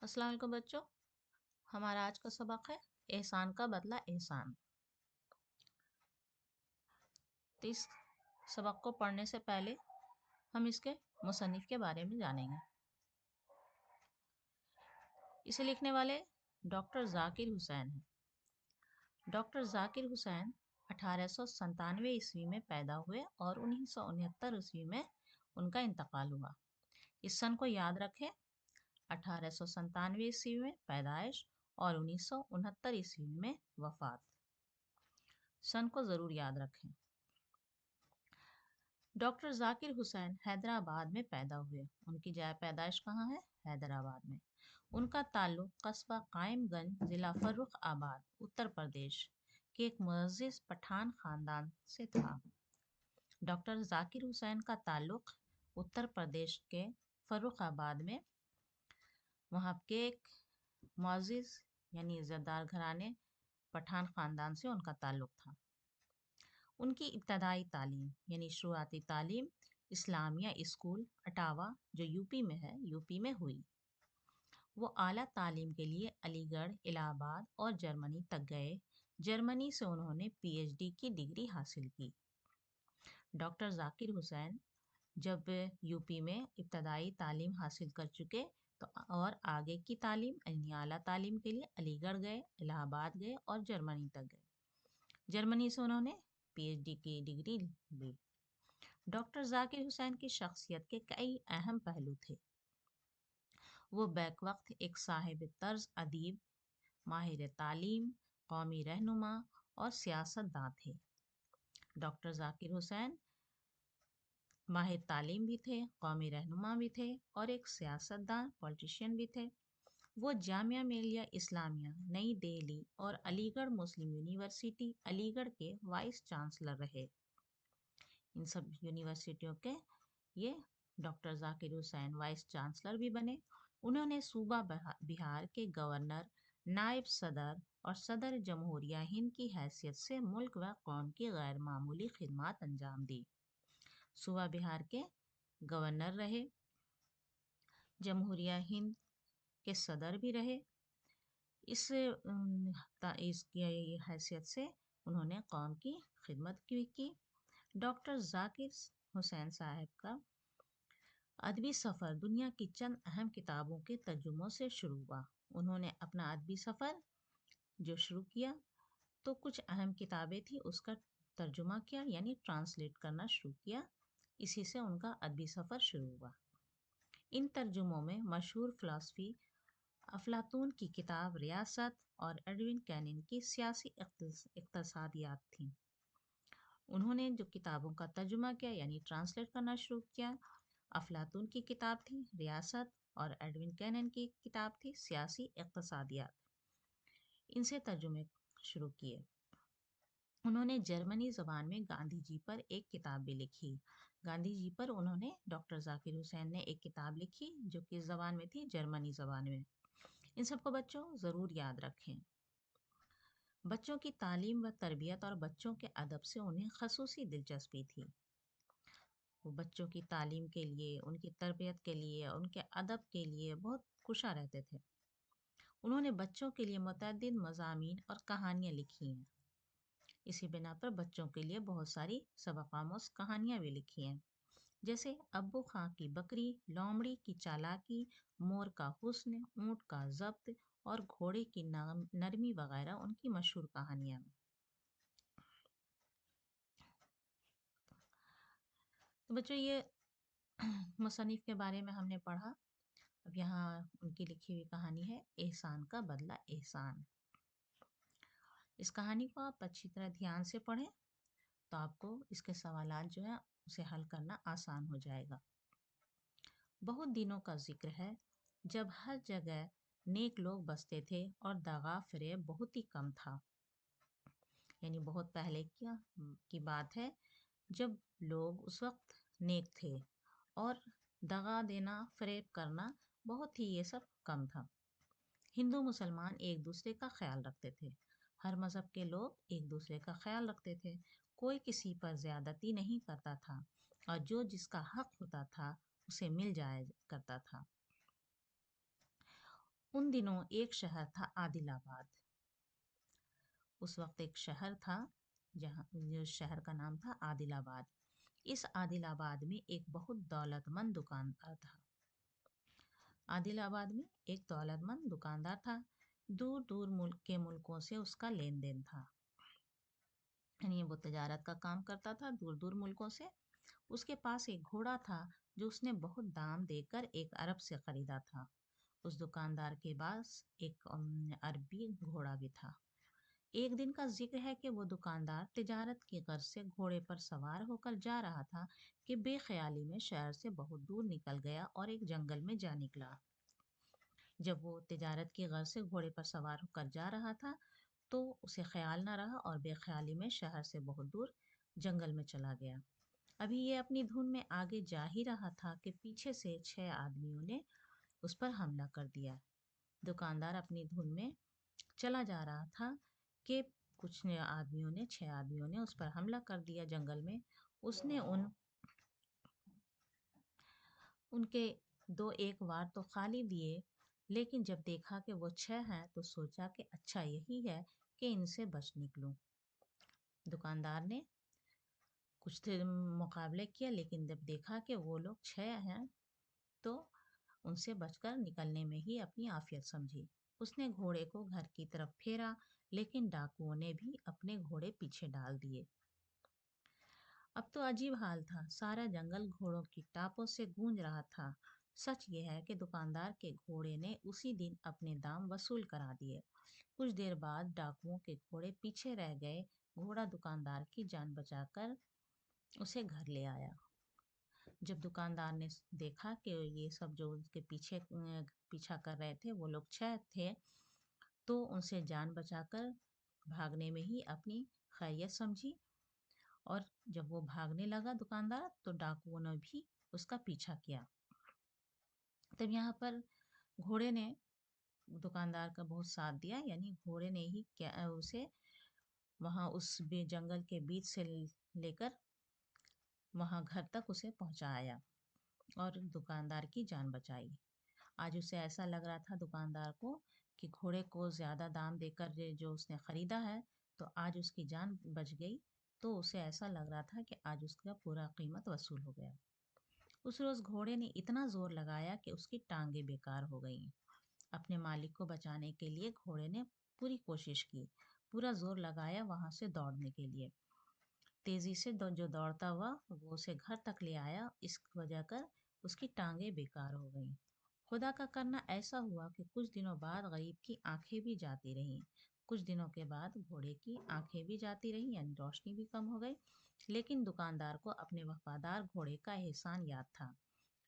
अस्सलाम वालेकुम बच्चों। हमारा आज का सबक है एहसान का बदला एहसान। तो इस सबक को पढ़ने से पहले हम इसके मुसन्निफ के बारे में जानेंगे। इसे लिखने वाले डॉक्टर जाकिर हुसैन हैं। डॉक्टर जाकिर हुसैन 1897 ईस्वी में पैदा हुए और 1969 ईस्वी में उनका इंतकाल हुआ। इस सन को याद रखें, 1897 ईस्वी में पैदाइश और 1969 ईस्वी में वफात। सन को ज़रूर याद रखें। डॉक्टर जाकिर हुसैन हैदराबाद में पैदा हुए। उनकी जाय पैदाइश कहाँ है? हैदराबाद में। उनका ताल्लुक कस्बा कायमगंज, ज़िला फर्रुखाबाद, उत्तर प्रदेश के एक मुअज़्ज़िज़ पठान ख़ानदान से था। डॉक्टर जाकिर हुसैन का ताल्लुक उत्तर प्रदेश के फर्रुखाबाद में वहाँ के एक मुअज़्ज़िज़ यानी इज़्ज़तदार घराने पठान ख़ानदान से उनका ताल्लुक था। उनकी इब्तदाई तालीम यानी शुरुआती तालीम इस्लामिया स्कूल अटावा जो यूपी में है, यूपी में हुई। वो आला तालीम के लिए अलीगढ़, इलाहाबाद और जर्मनी तक गए। जर्मनी से उन्होंने पीएचडी की डिग्री हासिल की। डॉक्टर जाकिर हुसैन जब यूपी में इब्तदाई तालीम हासिल कर चुके तो और आगे की तालीम यानी आला तालीम के लिए अलीगढ़ गए, इलाहाबाद गए और जर्मनी तक गए। जर्मनी से उन्होंने पीएचडी की डिग्री ली। डॉक्टर जाकिर हुसैन की शख्सियत के कई अहम पहलू थे। वो बैक वक्त एक साहिब तर्ज अदीब, माहिर तालीम, कौमी रहनुमा और सियासतदान थे। डॉक्टर जाकिर हुसैन माहिर तालीम भी थे, कौमी रहनुमा भी थे और एक सियासतदान पॉलिटिशियन भी थे। वो जामिया मिलिया इस्लामिया नई दिल्ली और अलीगढ़ मुस्लिम यूनिवर्सिटी अलीगढ़ के वाइस चांसलर रहे। इन सब यूनिवर्सिटियों के ये doctor Zakir Hussain vice chancellor भी बने। उन्होंने सूबा बिहार के गवर्नर, नायब सदर और सदर जमहूरिया हिंद की हैसियत से मुल्क व कौम की गैर मामूली खिदमत अंजाम दी। सूबा बिहार के गवर्नर रहे, जमहूरिया हिंद के सदर भी रहे। इसकी हैसियत से उन्होंने कौम की खिदमत की। डॉक्टर जाकिर हुसैन साहब का अदबी सफ़र दुनिया की चंद अहम किताबों के तर्जुमों से शुरू हुआ। उन्होंने अपना अदबी सफ़र जो शुरू किया तो कुछ अहम किताबें थी उसका तर्जुमा किया यानी ट्रांसलेट करना शुरू किया। इसी से उनका अदबी सफ़र शुरू हुआ। इन तर्जुमों में मशहूर फ़िलासफ़ी अफलातून की किताब रियासत और एडविन कैनिन की सियासी इक़्तिसादियात थीं। उन्होंने जो किताबों का तर्जुमा किया यानी ट्रांसलेट करना शुरू किया, अफलातून की किताब थी रियासत और एडविन कैनिन की किताब थी सियासी इक़्तिसादियात। इनसे तर्जुमे शुरू किए। उन्होंने जर्मनी ज़बान में गांधी जी पर एक किताब भी लिखी। गांधी जी पर उन्होंने डॉक्टर जाकिर हुसैन ने एक किताब लिखी जो किस ज़बान में थी? जर्मनी ज़बान में। इन सबको बच्चों ज़रूर याद रखें। बच्चों की तालीम व तरबियत और बच्चों के अदब से उन्हें खसूसी दिलचस्पी थी। वो बच्चों की तालीम के लिए, उनकी तरबियत के लिए, उनके अदब के लिए बहुत कुशा रहते थे। उन्होंने बच्चों के लिए मुतअद्दिद मज़ामीन और कहानियाँ लिखी हैं। इसी बिना पर बच्चों के लिए बहुत सारी सबक आमोज़ कहानियाँ भी लिखी हैं, जैसे अब्बू खां की बकरी, लोमड़ी की चालाकी, मोर का हुस्न, ऊँट का ज़ब्त और घोड़े की नरमी वगैरह उनकी मशहूर कहानियाँ। तो बच्चों ये मुसन्निफ के बारे में हमने पढ़ा। अब यहाँ उनकी लिखी हुई कहानी है एहसान का बदला एहसान। इस कहानी को आप अच्छी तरह ध्यान से पढ़ें तो आपको इसके सवालात जो है उसे हल करना आसान हो जाएगा। बहुत दिनों का जिक्र है जब हर जगह नेक लोग बसते थे और दगा फरेब बहुत ही कम था। यानी बहुत पहले की बात है जब लोग उस वक्त नेक थे और दगा देना, फरेब करना बहुत ही ये सब कम था। हिंदू मुसलमान एक दूसरे का ख्याल रखते थे। हर मज़हब के लोग एक दूसरे का ख्याल रखते थे। कोई किसी पर ज़्यादती नहीं करता था और जो जिसका हक होता था उसे मिल जाया करता था। उन दिनों एक शहर था आदिलाबाद। उस वक्त एक शहर था जहाँ जो शहर का नाम था आदिलाबाद। इस आदिलाबाद में एक बहुत दौलतमंद दुकानदार था। आदिलाबाद में एक दौलतमंद दुकानदार था। दूर दूर मुल्क के मुल्कों से उसका लेन देन था, यानी वो तजारत का काम करता था दूर दूर मुल्कों से। उसके पास एक घोड़ा था जो उसने बहुत दाम देकर एक अरब से खरीदा था। उस दुकानदार के पास एक अरबी घोड़ा भी था। एक दिन का जिक्र है कि वो दुकानदार तिजारत की गर्ज से घोड़े पर सवार होकर जा रहा था कि बेख्याली में शहर से बहुत दूर निकल गया और एक जंगल में जा निकला। जब वो तिजारत की गर्ज से घोड़े पर सवार होकर जा रहा था तो उसे ख्याल न रहा और बेख्याली में शहर से बहुत दूर जंगल में चला गया। अभी ये अपनी धुन में आगे जा ही रहा था कि पीछे से 6 आदमियों ने उस पर हमला कर दिया। दुकानदार अपनी धुन में चला जा रहा था कि कुछ ने आदमियों ने 6 आदमियों ने उस पर हमला कर दिया जंगल में। उसने उनके दो एक वार तो खाली दिए, लेकिन जब देखा कि वो 6 हैं तो सोचा कि अच्छा यही है कि इनसे बच निकलूं। दुकानदार ने कुछ देर मुकाबले किया, लेकिन जब देखा कि वो लोग 6 हैं तो उनसे बचकर निकलने में ही अपनी आफियत समझी। उसने घोड़े को घर की तरफ फेरा, लेकिन डाकुओं ने भी अपने घोड़े पीछे डाल दिए। अब तो अजीब हाल था, सारा जंगल घोड़ों की टापों से गूंज रहा था। सच यह है कि दुकानदार के घोड़े ने उसी दिन अपने दाम वसूल करा दिए। कुछ देर बाद डाकुओं के घोड़े पीछे रह गए। घोड़ा दुकानदार की जान बचाकर उसे घर ले आया। जब दुकानदार ने देखा कि ये सब जो उसके पीछे पीछा कर रहे थे वो लोग 6 थे, तो उनसे जान बचाकर भागने में ही अपनी खैरियत समझी। और जब वो भागने लगा दुकानदार तो डाकुओं ने भी उसका पीछा किया। तब यहाँ पर घोड़े ने दुकानदार का बहुत साथ दिया, यानी घोड़े ने ही क्या उसे वहाँ उस जंगल के बीच से लेकर वहाँ घर तक उसे पहुँचाया और दुकानदार की जान बचाई। आज उसे ऐसा लग रहा था दुकानदार को कि घोड़े को ज़्यादा दाम देकर जो उसने ख़रीदा है तो आज उसकी जान बच गई। तो उसे ऐसा लग रहा था कि आज उसका पूरा कीमत वसूल हो गया। उस रोज़ घोड़े ने इतना ज़ोर लगाया कि उसकी टांगें बेकार हो गईं। अपने मालिक को बचाने के लिए घोड़े ने पूरी कोशिश की, पूरा जोर लगाया वहां से दौड़ने के लिए। तेजी से जो दौड़ता हुआ वो उसे घर तक ले आया। इस वजह कर उसकी टांगें बेकार हो गईं। खुदा का करना ऐसा हुआ कि कुछ दिनों बाद गरीब की आंखें भी जाती रहीं। कुछ दिनों के बाद घोड़े की आंखें भी जाती रहीं, यानी रोशनी भी कम हो गई। लेकिन दुकानदार को अपने वफादार घोड़े का एहसान याद था।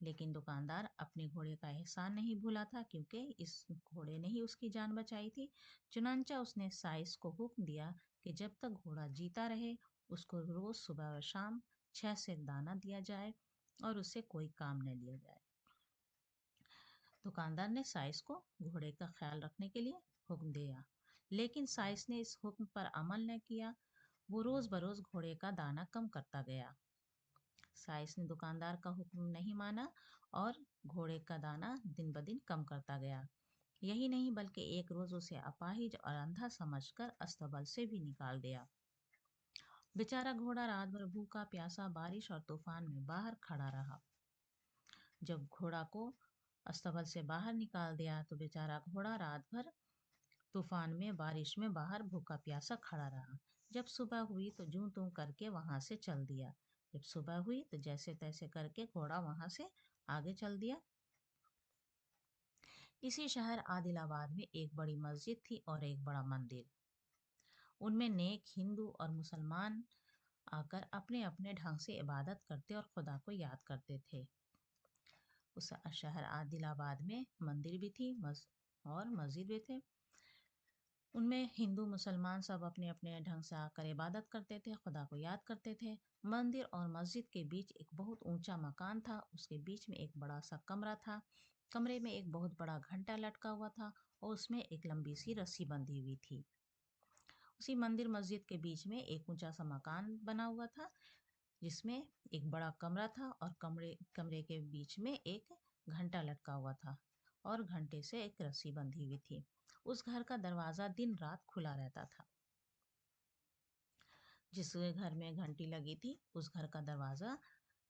लेकिन दुकानदार अपने घोड़े का एहसान नहीं भूला था, क्योंकि इस घोड़े ने ही उसकी जान बचाई थी। चुनांचा उसने साइस को हुक्म दिया कि जब तक घोड़ा जीता रहे उसको रोज सुबह व शाम 6 सेर दाना दिया जाए और उससे कोई काम न लिया जाए। दुकानदार ने साइस को घोड़े का ख्याल रखने के लिए हुक्म दिया, लेकिन साइस ने इस हुक्म पर अमल न किया। वो रोज बरोज घोड़े का दाना कम करता गया। साइस ने दुकानदार का हुक्म नहीं माना और घोड़े का दाना दिन ब दिन कम करता गया। यही नहीं बल्कि एक रोज उसे अपाहिज और अंधा समझकर अस्तबल से भी निकाल दिया। बेचारा घोड़ा रात भर भूखा प्यासा बारिश और तूफान में बाहर खड़ा रहा। जब घोड़ा को अस्तबल से बाहर निकाल दिया तो बेचारा घोड़ा रात भर तूफान में बारिश में बाहर भूखा प्यासा खड़ा रहा। जब सुबह हुई तो जूं तू करके वहां से चल दिया। जब सुबह हुई तो जैसे तैसे करके घोड़ा वहां से आगे चल दिया। इसी शहर आदिलाबाद में एक बड़ी मस्जिद थी और एक बड़ा मंदिर। उनमें नेक हिंदू और मुसलमान आकर अपने अपने ढंग से इबादत करते और खुदा को याद करते थे। उस शहर आदिलाबाद में मंदिर भी थी और मस्जिद भी थे। उनमें हिंदू मुसलमान सब अपने अपने ढंग से आकर इबादत करते थे, खुदा को याद करते थे। मंदिर और मस्जिद के बीच एक बहुत ऊंचा मकान था। उसके बीच में एक बड़ा सा कमरा था। कमरे में एक बहुत बड़ा घंटा लटका हुआ था और उसमें एक लंबी सी रस्सी बंधी हुई थी। उसी मंदिर मस्जिद के बीच में एक ऊंचा सा मकान बना हुआ था, जिसमें एक बड़ा कमरा था और कमरे कमरे के बीच में एक घंटा लटका हुआ था। और घंटे से एक रस्सी बंधी हुई थी। उस घर का दरवाजा दिन रात खुला रहता था। जिस घर में घंटी लगी थी उस घर का दरवाजा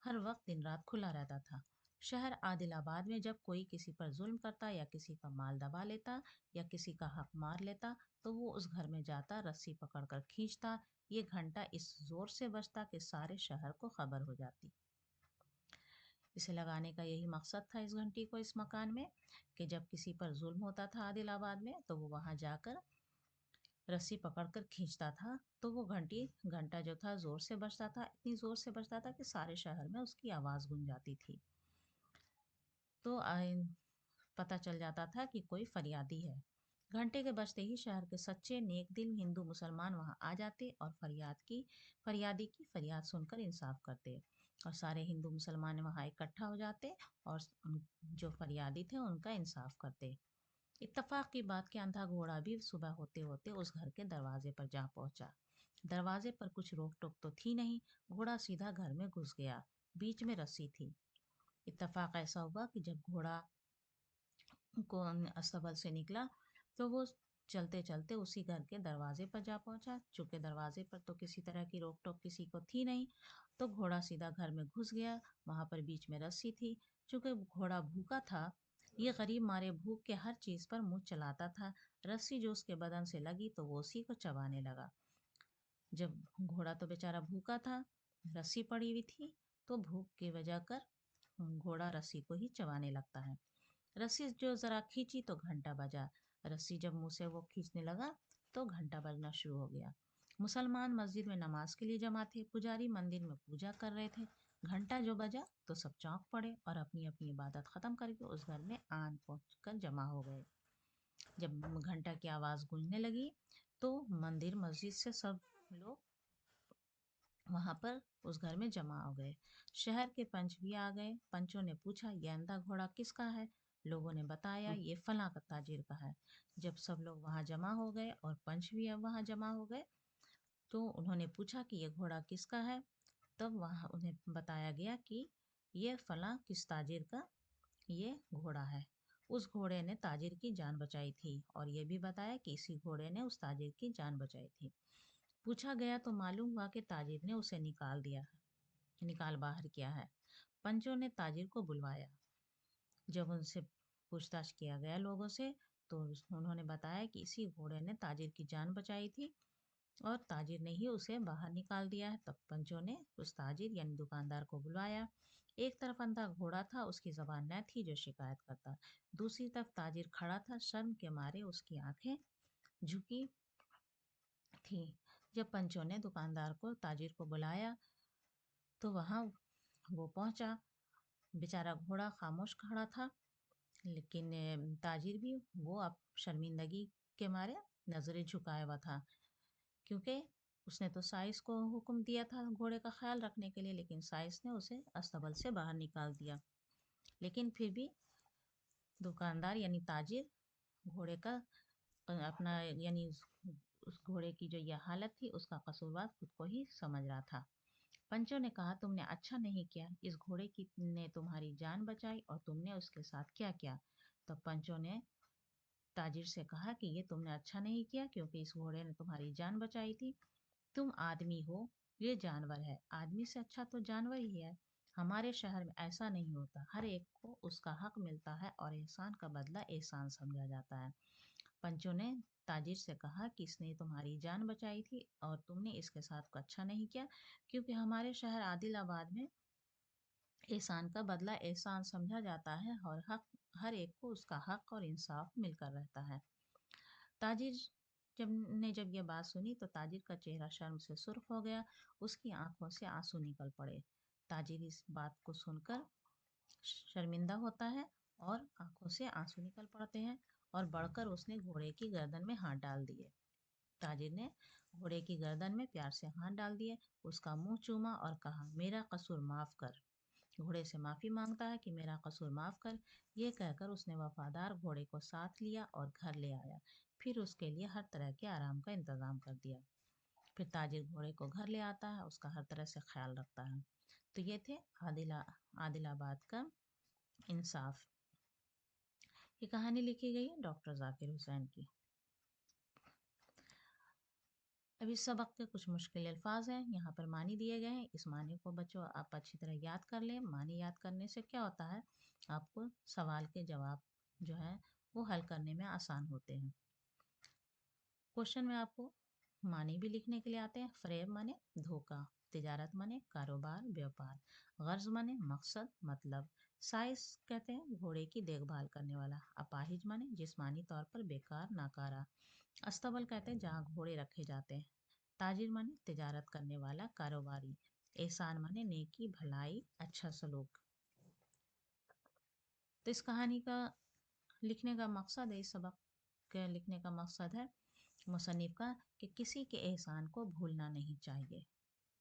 हर वक्त दिन रात खुला रहता था। शहर आदिलाबाद में जब कोई किसी पर जुल्म करता या किसी का माल दबा लेता या किसी का हक मार लेता तो वो उस घर में जाता, रस्सी पकड़कर खींचता। ये घंटा इस जोर से बजता कि सारे शहर को खबर हो जाती। इसे लगाने का यही मकसद था इस घंटी को इस मकान में, कि जब किसी पर जुल्म होता था आदिलाबाद में तो वो वहां जाकर रस्सी पकड़कर खींचता था, तो वो घंटा जो था जोर से बजता था, इतनी जोर से बजता था कि सारे शहर में उसकी आवाज गूंज जाती थी। तो पता चल जाता था कि कोई फरियादी है। घंटे के बजते ही शहर के सच्चे नेक दिल हिंदू मुसलमान वहां आ जाते और फरियादी की फरियाद सुनकर इंसाफ करते। और सारे हिंदू मुसलमान वहां इकट्ठा हो जाते और जो फरियादी थे उनका इंसाफ करते। इत्तेफाक की बात कि अंधा घोड़ा भी सुबह होते होते उस घर के दरवाजे पर जा पहुंचा। दरवाजे पर कुछ रोक टोक तो थी नहीं, घोड़ा सीधा घर में घुस गया। बीच में रस्सी थी। इत्तेफाक ऐसा हुआ कि जब घोड़ा को अस्तबल से निकला तो वो चलते चलते उसी घर के दरवाजे पर जा पहुंचा। चूंकि दरवाजे पर तो किसी तरह की रोक टोक किसी को थी नहीं, तो घोड़ा सीधा घर में घुस गया। वहां पर बीच में रस्सी थी। चूंकि घोड़ा भूखा था, ये गरीब मारे भूख के हर चीज पर मुंह चलाता था। रस्सी जो उसके बदन से लगी तो वो उसी को चबाने लगा। जब घोड़ा तो बेचारा भूखा था, रस्सी पड़ी हुई थी, तो भूख की वजह कर घोड़ा रस्सी को ही चबाने लगता है। रस्सी जो जरा खींची तो घंटा बजा। रस्सी जब मुंह से वो खींचने लगा तो घंटा बजना शुरू हो गया। मुसलमान मस्जिद में नमाज के लिए जमा थे, पुजारी मंदिर में पूजा कर रहे थे। घंटा जो बजा तो सब चौंक पड़े और अपनी अपनी इबादत खत्म करके उस घर में आन पहुंच कर जमा हो गए। जब घंटा की आवाज गूंजने लगी तो मंदिर मस्जिद से सब लोग वहां पर उस घर में जमा हो गए। शहर के पंच भी आ गए। पंचों ने पूछा, ये अंधा घोड़ा किसका है? लोगों ने बताया, ये फलां का ताजिर का है। जब सब लोग वहां जमा हो गए और पंच भी अब वहां जमा हो गए तो उन्होंने पूछा कि ये घोड़ा किसका है। तब वहां उन्हें बताया गया कि ये फलां किस ताजिर का ये घोड़ा है। उस घोड़े ने ताजिर की जान बचाई थी। और ये भी बताया कि इसी घोड़े ने उस ताजिर की जान बचाई थी। पूछा गया तो मालूम हुआ कि ताजिर ने उसे निकाल बाहर किया है। पंचों ने ताजिर को बुलवाया। जब उनसे पूछताछ किया गया लोगों से तो उन्होंने बताया कि इसी घोड़े ने ताजिर की जान बचाई थी और ताजिर ने ही उसे बाहर निकाल दिया है। तब पंचों ने उस ताजिर यानी दुकानदार को बुलवाया। एक तरफ अंधा घोड़ा था, उसकी जबान न थी जो शिकायत करता। दूसरी तरफ ताजिर खड़ा था, शर्म के मारे उसकी आंखें झुकी थी। जब पंचों ने दुकानदार को ताजिर को बुलाया तो वहां वो पहुंचा। बेचारा घोड़ा खामोश खड़ा था, लेकिन ताजिर भी वो अब शर्मिंदगी के मारे नजरें झुकाए हुआ था, क्योंकि उसने तो साइस को हुक्म दिया था घोड़े का ख्याल रखने के लिए, लेकिन साइस ने उसे अस्तबल से बाहर निकाल दिया। लेकिन फिर भी दुकानदार यानी ताजिर घोड़े का अपना यानी उस घोड़े की जो यह हालत थी उसका कसूरवार खुद को ही समझ रहा था। पंचों ने कहा, तुमने अच्छा नहीं किया। इस घोड़े की ने तुम्हारी जान बचाई और तुमने उसके साथ क्या किया? तो पंचों ने ताजिर से कहा कि ये तुमने अच्छा नहीं किया, क्योंकि इस घोड़े ने तुम्हारी जान बचाई थी। तुम आदमी हो, ये जानवर है। आदमी से अच्छा तो जानवर ही है। हमारे शहर में ऐसा नहीं होता। हर एक को उसका हक मिलता है और एहसान का बदला एहसान समझा जाता है। पंचों ने ताजिर से कहा कि इसने तुम्हारी जान बचाई थी और तुमने इसके साथ को अच्छा नहीं किया, क्योंकि हमारे शहर आदिलाबाद में एहसान का बदला एहसान समझा जाता है और हर एक को उसका हक और इंसाफ मिलकर रहता है। ताजिर जब ये बात सुनी तो ताजिर का चेहरा शर्म से सुर्ख हो गया। उसकी आंखों से आंसू निकल पड़े। ताजिर इस बात को सुनकर शर्मिंदा होता है और आंखों से आंसू निकल पड़ते हैं और बढ़कर उसने घोड़े की गर्दन में हाथ डाल दिए। ताजिर ने घोड़े की गर्दन में प्यार से हाथ डाल दिए, उसका मुंह चूमा और कहा, मेरा कसूर माफ कर। घोड़े से माफी मांगता है कि मेरा कसूर माफ कर। ये कहकर उसने वफादार घोड़े को साथ लिया और घर ले आया। फिर उसके लिए हर तरह के आराम का इंतजाम कर दिया। फिर ताजिर घोड़े को घर ले आता है, उसका हर तरह से ख्याल रखता है। तो ये थे आदिलाबाद का इंसाफ। ये कहानी लिखी गई है डॉक्टर जाकिर हुसैन की। अब इस सबक के कुछ मुश्किल अल्फाज हैं, यहाँ पर मानी दिए गए हैं। इस मानी को बच्चों आप अच्छी तरह याद कर लें। मानी याद करने से क्या होता है, आपको सवाल के जवाब जो है वो हल करने में आसान होते हैं। क्वेश्चन में आपको मानी भी लिखने के लिए आते हैं। फरेब माने धोखा, तिजारत माने कारोबार व्यापार, गर्ज माने मकसद मतलब, साइज कहते हैं घोड़े की देखभाल करने वाला, अपाहिज माने जिस्मानी तौर पर बेकार नाकारा, अस्तबल कहते हैं जहाँ घोड़े रखे जाते हैं, ताजिर माने तिजारत करने वाला कारोबारी, एहसान माने नेकी भलाई अच्छा सलूक। तो इस कहानी का लिखने का मकसद है, इस सबक के लिखने का मकसद है मुसन्निफ का कि किसी के एहसान को भूलना नहीं चाहिए।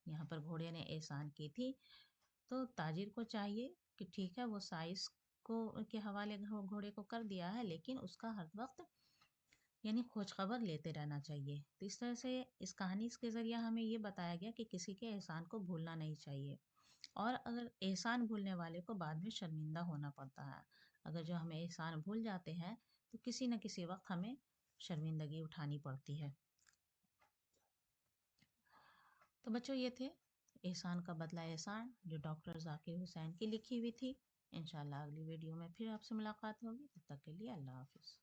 यहाँ पर घोड़े ने एहसान की थी तो ताजिर को चाहिए कि ठीक है वो साइज को के हवाले घोड़े को कर दिया है, लेकिन उसका हर वक्त यानी खोज खबर लेते रहना चाहिए। तो इस तरह से इस कहानी के जरिए हमें ये बताया गया कि किसी के एहसान को भूलना नहीं चाहिए, और अगर एहसान भूलने वाले को बाद में शर्मिंदा होना पड़ता है। अगर जो हमें एहसान भूल जाते हैं तो किसी न किसी वक्त हमें शर्मिंदगी उठानी पड़ती है। तो बच्चों ये थे एहसान का बदला एहसान, जो डॉक्टर जाकिर हुसैन की लिखी हुई थी। इंशाल्लाह अगली वीडियो में फिर आपसे मुलाकात होगी, तब तक के लिए अल्लाह हाफिज़।